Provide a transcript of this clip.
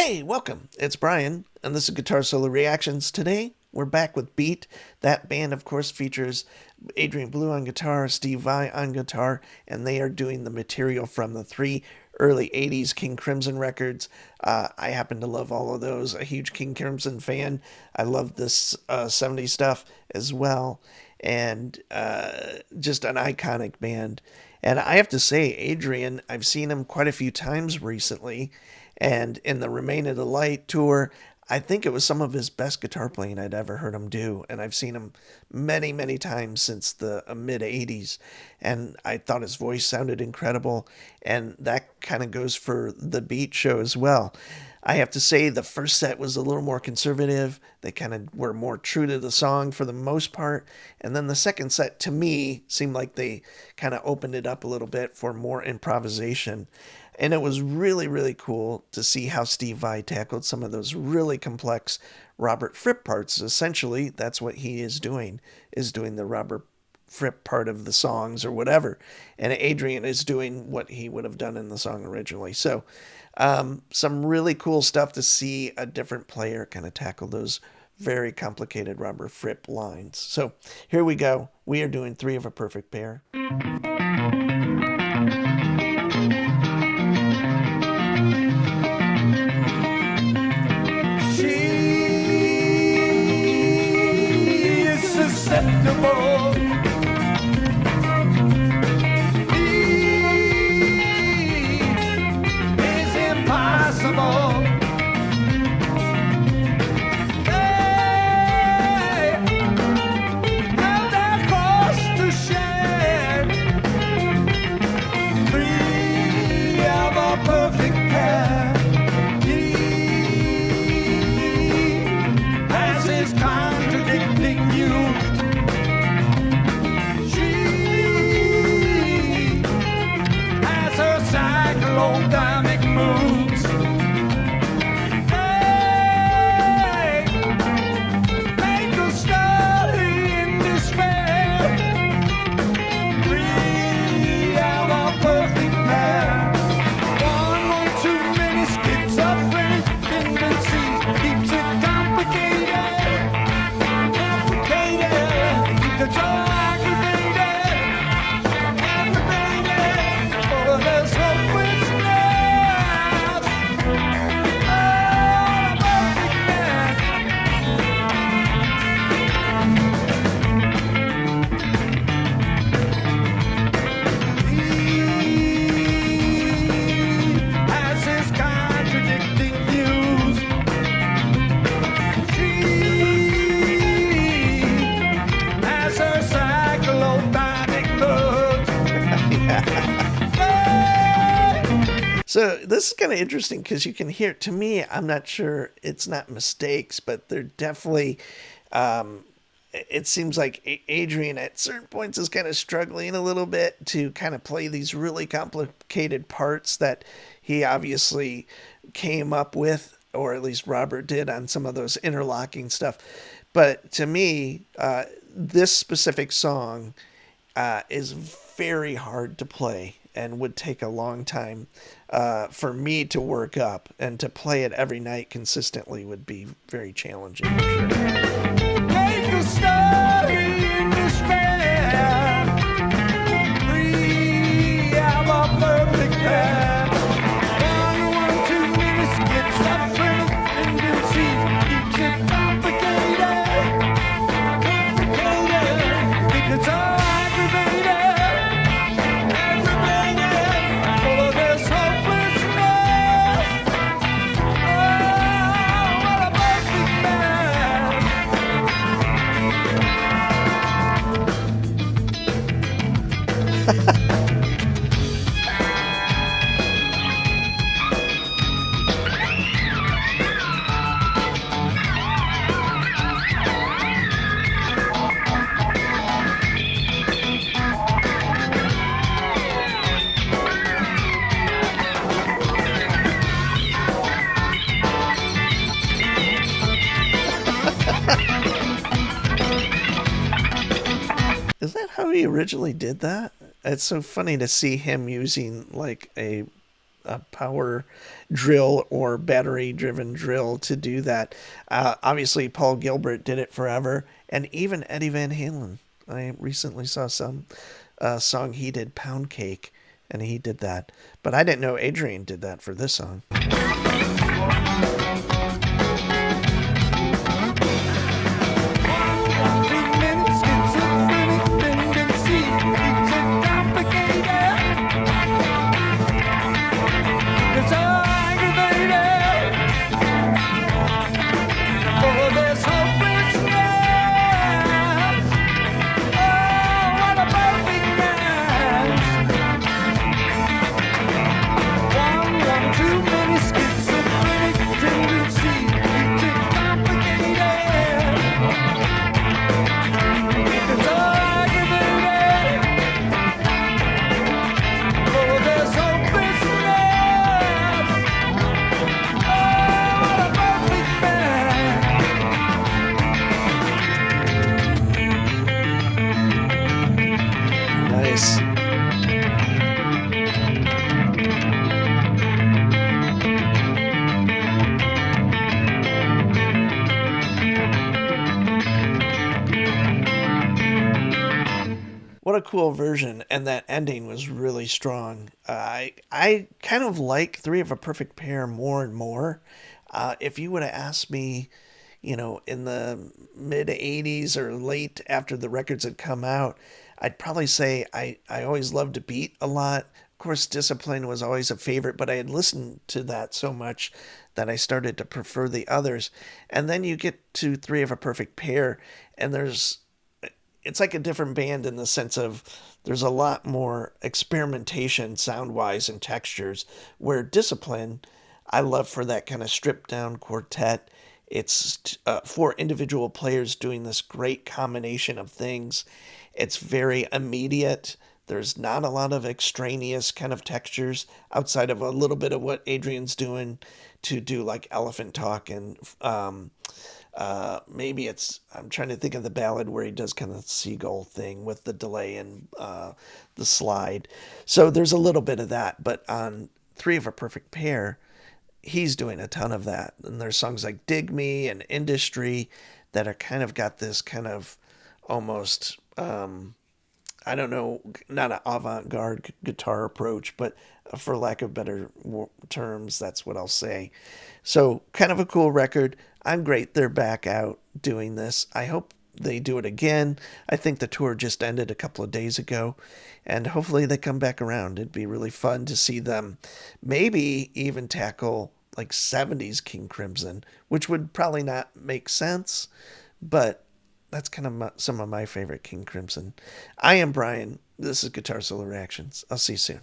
Hey, welcome. It's Brian, and this is Guitar Solo Reactions. Today, we're back with Beat. That band, of course, features Adrian Blue on guitar, Steve Vai on guitar, and they are doing the material from the three early 80s King Crimson records. I happen to love all of those. A huge King Crimson fan. I love this 70s stuff as well, and just an iconic band. And I have to say, Adrian, I've seen him quite a few times recently. And in the Remain of the Light tour, I think it was some of his best guitar playing I'd ever heard him do. And I've seen him many, many times since the mid 80s. And I thought his voice sounded incredible. And that kind of goes for the Beat show as well. I have to say the first set was a little more conservative. They kind of were more true to the song for the most part. And then the second set, to me, seemed like they kind of opened it up a little bit for more improvisation. And it was really, really cool to see how Steve Vai tackled some of those really complex Robert Fripp parts. Essentially, that's what he is doing the Robert Fripp part of the songs or whatever. And Adrian is doing what he would have done in the song originally. So some really cool stuff to see a different player kind of tackle those very complicated Robert Fripp lines. So here we go. We are doing Three of a Perfect Pair. Susceptible. Is impossible. They have their cross to share. Three of a perfect pair. He has his contradicting you. Dynamic moves. They make us study in despair. Three of a perfect pair. One too many schizophrenic tendencies keeps it complicated. Complicated. Keep the joy aggravated. Aggravated. Oh, there's hopeless. So this is kind of interesting because you can hear, to me, I'm not sure it's not mistakes, but they're definitely, it seems like Adrian at certain points is kind of struggling a little bit to kind of play these really complicated parts that he obviously came up with, or at least Robert did on some of those interlocking stuff. But to me, this specific song is very hard to play and would take a long time for me to work up, and to play it every night consistently would be very challenging, I'm sure. Make a study in despair. Three of a perfect pair. One too many schizophrenic tendencies keeps it complicated. Complicated. Because all aggravated. Is that how he originally did that? It's so funny to see him using like a a power drill or battery driven drill to do that. Obviously, Paul Gilbert did it forever, and even Eddie Van Halen. I recently saw some song he did, Pound Cake, and he did that. But I didn't know Adrian did that for this song. Nice. What a cool version, and that ending was really strong. I kind of like Three of a Perfect Pair more and more. If you would have asked me, in the mid '80s or late after the records had come out, I'd probably say I always loved to Beat a lot. Of course, Discipline was always a favorite, but I had listened to that so much that I started to prefer the others. And then you get to Three of a Perfect Pair, and it's like a different band in the sense of there's a lot more experimentation sound wise and textures. Where Discipline, I love for that kind of stripped down quartet. It's four individual players doing this great combination of things. It's very immediate. There's not a lot of extraneous kind of textures outside of a little bit of what Adrian's doing to do like Elephant Talk and maybe I'm trying to think of the ballad where he does kind of seagull thing with the delay and the slide. So there's a little bit of that, but on Three of a Perfect Pair, he's doing a ton of that. And there's songs like Dig Me and Industry that are kind of got this kind of almost I don't know, not an avant-garde guitar approach, but for lack of better terms, that's what I'll say. So, kind of a cool record. I'm great they're back out doing this. I hope they do it again. I think the tour just ended a couple of days ago, and hopefully they come back around. It'd be really fun to see them maybe even tackle like 70s King Crimson, which would probably not make sense, but that's kind of some of my favorite King Crimson. I am Brian. This is Guitar Solo Reactions. I'll see you soon.